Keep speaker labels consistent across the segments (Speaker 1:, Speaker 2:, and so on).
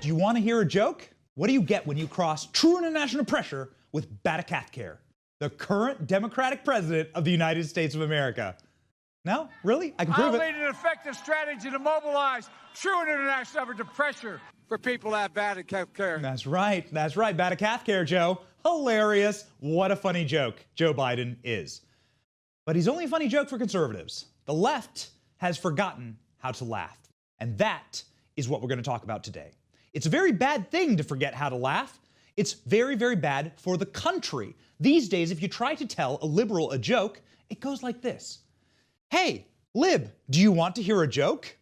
Speaker 1: Do you want to hear a joke? What do you get when you cross true international pressure with Batakathcare, the current Democratic president of the United States of America? No? Really? I can prove it.
Speaker 2: I'll lead an effective strategy to mobilize true international effort to pressure for people to have Batakathcare.
Speaker 1: That's right. That's right. Batakathcare, Joe. Hilarious. What a funny joke Joe Biden is. But he's only a funny joke for conservatives. The left has forgotten how to laugh. And that is what we're going to talk about today. It's a very bad thing to forget how to laugh. It's very, very bad for the country. These days, if you try to tell a liberal a joke, it goes like this. Hey, Lib, do you want to hear a joke?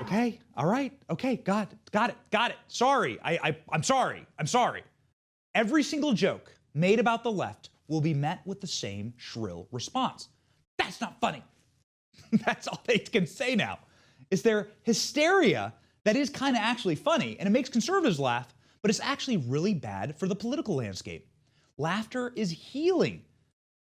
Speaker 1: Okay, all right, okay, got it. Sorry, I'm sorry. Every single joke made about the left will be met with the same shrill response. That's not funny. That's all they can say now. Is their hysteria that is kind of actually funny, and it makes conservatives laugh, but it's actually really bad for the political landscape. Laughter is healing.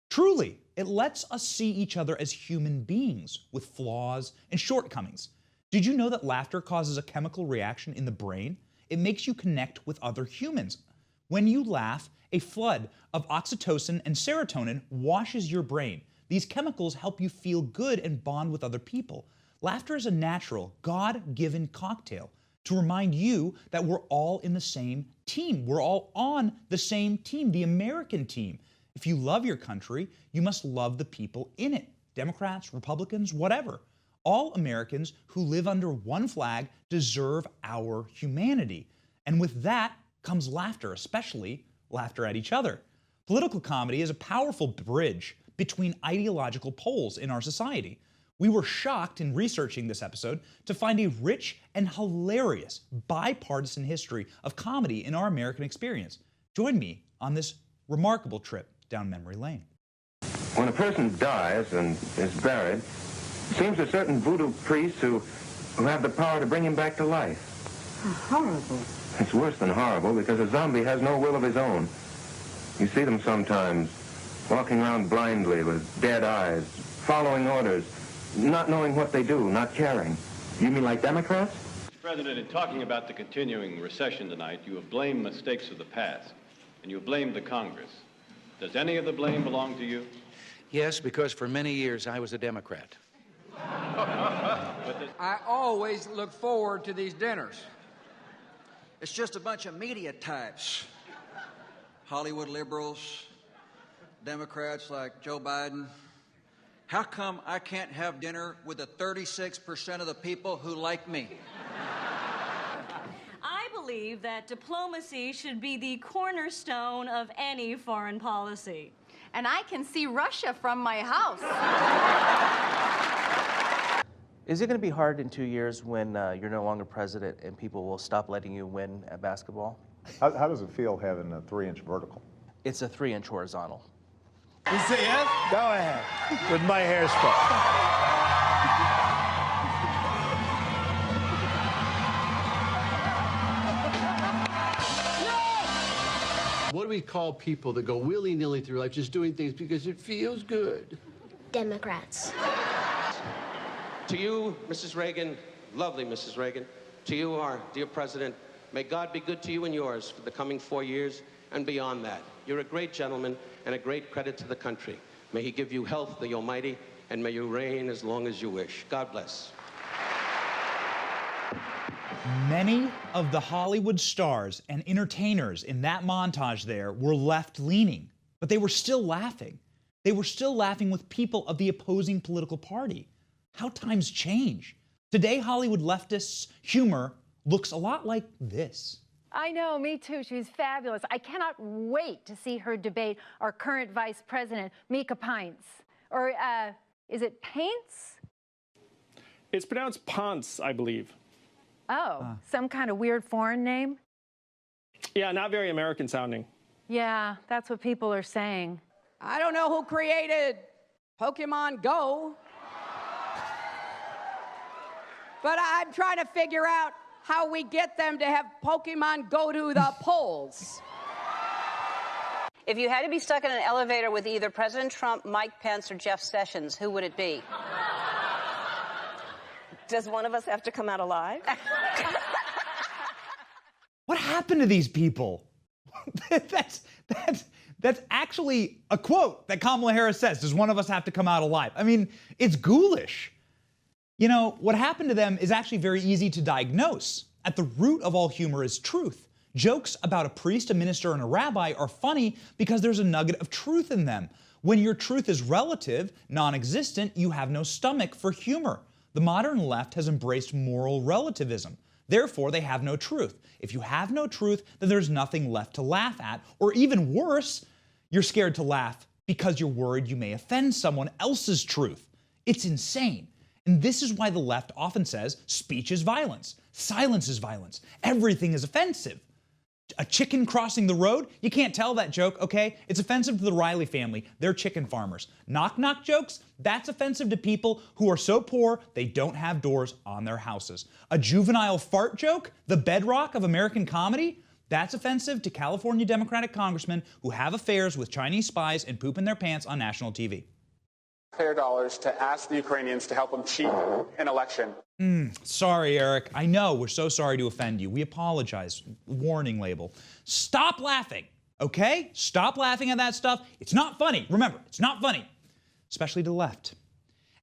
Speaker 1: Truly, it lets us see each other as human beings with flaws and shortcomings. Did you know that laughter causes a chemical reaction in the brain? It makes you connect with other humans. When you laugh, a flood of oxytocin and serotonin washes your brain. These chemicals help you feel good and bond with other people. Laughter is a natural, God-given cocktail to remind you that we're all in the same team. We're all on the same team, the American team. If you love your country, you must love the people in it. Democrats, Republicans, whatever. All Americans who live under one flag deserve our humanity. And with that comes laughter, especially laughter at each other. Political comedy is a powerful bridge between ideological poles in our society. We were shocked in researching this episode to find a rich and hilarious bipartisan history of comedy in our American experience. Join me on this remarkable trip down memory lane.
Speaker 3: When a person dies and is buried, it seems to certain voodoo priests who have the power to bring him back to life.
Speaker 4: Horrible.
Speaker 3: It's worse than horrible because a zombie has no will of his own. You see them sometimes walking around blindly with dead eyes, following orders, not knowing what they do, not caring. You mean like Democrats?
Speaker 5: Mr. President, in talking about the continuing recession tonight, you have blamed mistakes of the past, and you have blamed the Congress. Does any of the blame belong to you?
Speaker 6: Yes, because for many years I was a Democrat.
Speaker 2: I always look forward to these dinners.
Speaker 7: It's just a bunch of media types. Hollywood liberals, Democrats like Joe Biden. How come I can't have dinner with the 36% of the people who like me?
Speaker 8: I believe that diplomacy should be the cornerstone of any foreign policy.
Speaker 4: And I can see Russia from my house.
Speaker 9: Is it going to be hard in 2 years when you're no longer president and people will stop letting you win at basketball?
Speaker 10: How does it feel having a 3-inch vertical?
Speaker 9: It's a 3-inch horizontal.
Speaker 2: You say yes?
Speaker 10: Go ahead. With my hairspray.
Speaker 11: What do we call people that go willy-nilly through life just doing things because it feels good?
Speaker 12: Democrats.
Speaker 13: To you, Mrs. Reagan, lovely Mrs. Reagan, to you, our dear president, may God be good to you and yours for the coming 4 years and beyond that. You're a great gentleman and a great credit to the country. May he give you health, the Almighty, and may you reign as long as you wish. God bless.
Speaker 1: Many of the Hollywood stars and entertainers in that montage there were left-leaning, but they were still laughing. They were still laughing with people of the opposing political party. How times change. Today, Hollywood leftists' humor looks a lot like this.
Speaker 4: I know, me too. She's fabulous. I cannot wait to see her debate our current Vice President, Mika Pints. Or, is it Paints?
Speaker 14: It's pronounced Ponce, I believe.
Speaker 4: Oh, some kind of weird foreign name?
Speaker 14: Yeah, not very American sounding.
Speaker 4: Yeah, that's what people are saying.
Speaker 15: I don't know who created Pokemon Go, but I'm trying to figure out how we get them to have Pokemon go to the polls.
Speaker 12: If you had to be stuck in an elevator with either President Trump, Mike Pence, or Jeff Sessions, who would it be?
Speaker 16: Does one of us have to come out alive?
Speaker 1: What happened to these people? That's actually a quote that Kamala Harris says. Does one of us have to come out alive? I mean, it's ghoulish. You know, what happened to them is actually very easy to diagnose. At the root of all humor is truth. Jokes about a priest, a minister, and a rabbi are funny because there's a nugget of truth in them. When your truth is relative, non-existent, you have no stomach for humor. The modern left has embraced moral relativism. Therefore, they have no truth. If you have no truth, then there's nothing left to laugh at. Or even worse, you're scared to laugh because you're worried you may offend someone else's truth. It's insane. And this is why the left often says speech is violence, silence is violence, everything is offensive. A chicken crossing the road? You can't tell that joke, okay? It's offensive to the Riley family. They're chicken farmers. Knock-knock jokes? That's offensive to people who are so poor they don't have doors on their houses. A juvenile fart joke? The bedrock of American comedy? That's offensive to California Democratic congressmen who have affairs with Chinese spies and poop in their pants on national TV.
Speaker 17: Taxpayer dollars to ask the Ukrainians to help them cheat an election.
Speaker 1: Sorry, Eric. I know, we're so sorry to offend you. We apologize. Warning label. Stop laughing, okay? Stop laughing at that stuff. It's not funny. Remember, it's not funny, especially to the left.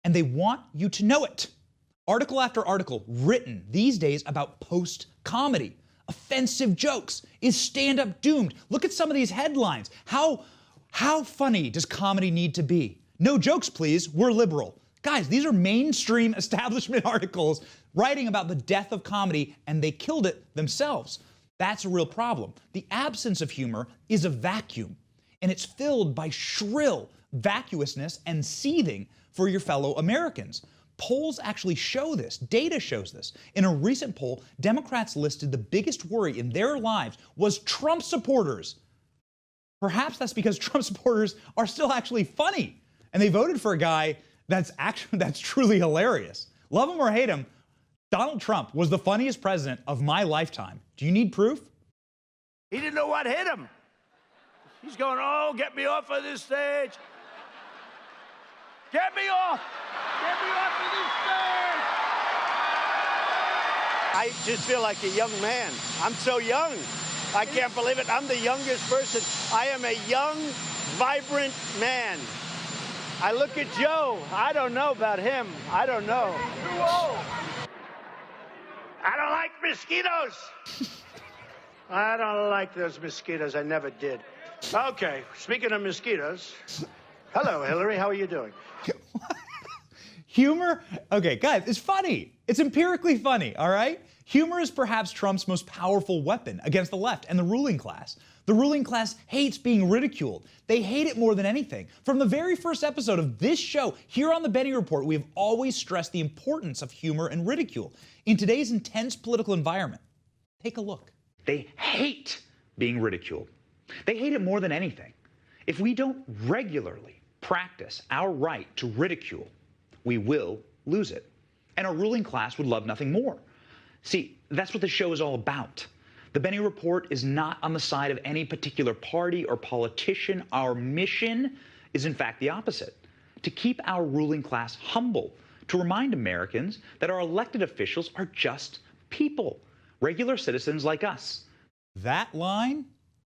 Speaker 1: And they want you to know it. Article after article written these days about post-comedy. Offensive jokes. Is stand-up doomed? Look at some of these headlines. How funny does comedy need to be? No jokes, please. We're liberal. Guys, these are mainstream establishment articles writing about the death of comedy, and they killed it themselves. That's a real problem. The absence of humor is a vacuum, and it's filled by shrill vacuousness and seething for your fellow Americans. Polls actually show this. Data shows this. In a recent poll, Democrats listed the biggest worry in their lives was Trump supporters. Perhaps that's because Trump supporters are still actually funny. And they voted for a guy that's truly hilarious. Love him or hate him, Donald Trump was the funniest president of my lifetime. Do you need proof?
Speaker 18: He didn't know what hit him. He's going, oh, get me off of this stage. Get me off. Get me off of this stage. I just feel like a young man. I'm so young. I can't believe it. I'm the youngest person. I am a young, vibrant man. I look at Joe. I don't know about him. I don't know. Too old. I don't like mosquitoes. I don't like those mosquitoes. I never did. Okay, speaking of mosquitoes. Hello, Hillary. How are you doing?
Speaker 1: Humor? Okay, guys, it's funny. It's empirically funny, all right? Humor is perhaps Trump's most powerful weapon against the left and the ruling class. The ruling class hates being ridiculed. They hate it more than anything. From the very first episode of this show, here on the Benny Report, we have always stressed the importance of humor and ridicule. In today's intense political environment, take a look. They hate being ridiculed. They hate it more than anything. If we don't regularly practice our right to ridicule, we will lose it. And our ruling class would love nothing more. See, that's what the show is all about. The Benny Report is not on the side of any particular party or politician. Our mission is, in fact, the opposite: to keep our ruling class humble, to remind Americans that our elected officials are just people, regular citizens like us. That line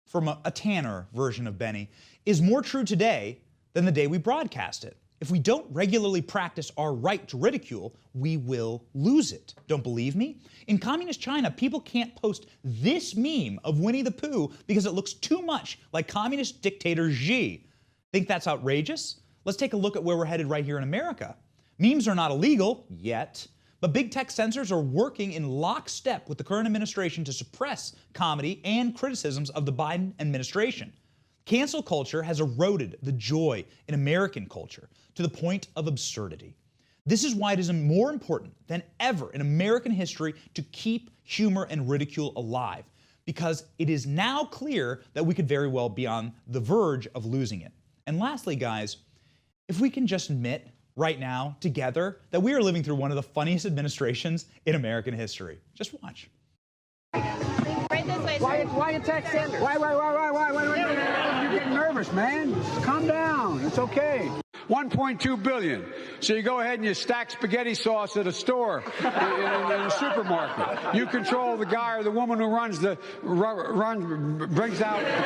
Speaker 1: from a Tanner version of Benny is more true today than the day we broadcast it. If we don't regularly practice our right to ridicule, we will lose it. Don't believe me? In communist China, people can't post this meme of Winnie the Pooh because it looks too much like communist dictator Xi. Think that's outrageous? Let's take a look at where we're headed right here in America. Memes are not illegal yet, but big tech censors are working in lockstep with the current administration to suppress comedy and criticisms of the Biden administration. Cancel culture has eroded the joy in American culture to the point of absurdity. This is why it is more important than ever in American history to keep humor and ridicule alive, because it is now clear that we could very well be on the verge of losing it. And lastly, guys, if we can just admit right now, together, that we are living through one of the funniest administrations in American history. Just watch.
Speaker 19: Right this way, sir. Why attack Sanders? Why?
Speaker 2: getting nervous, man. Calm down. It's okay. 1.2 billion. So you go ahead and you stack spaghetti sauce at a store in a supermarket. You control the guy or the woman who brings out the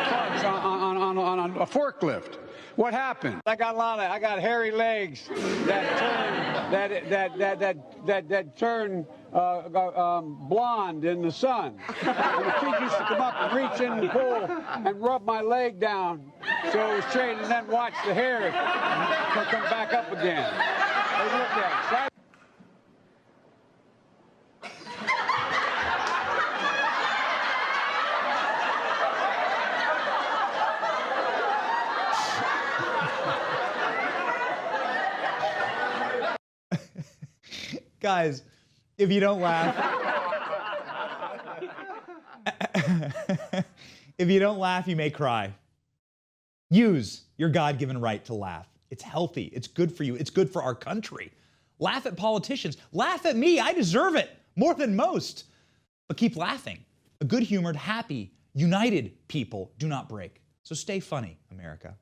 Speaker 2: carts on a forklift. What happened? I got hairy legs that turn blonde in the sun. And the kid used to come up and reach in the pool and rub my leg down so it was straight, and then watch the hair come back up again. Hey, look at it.
Speaker 1: Guys, if you don't laugh, if you don't laugh, you may cry. Use your God-given right to laugh. It's healthy. It's good for you. It's good for our country. Laugh at politicians. Laugh at me. I deserve it more than most. But keep laughing. A good-humored, happy, united people do not break. So stay funny, America.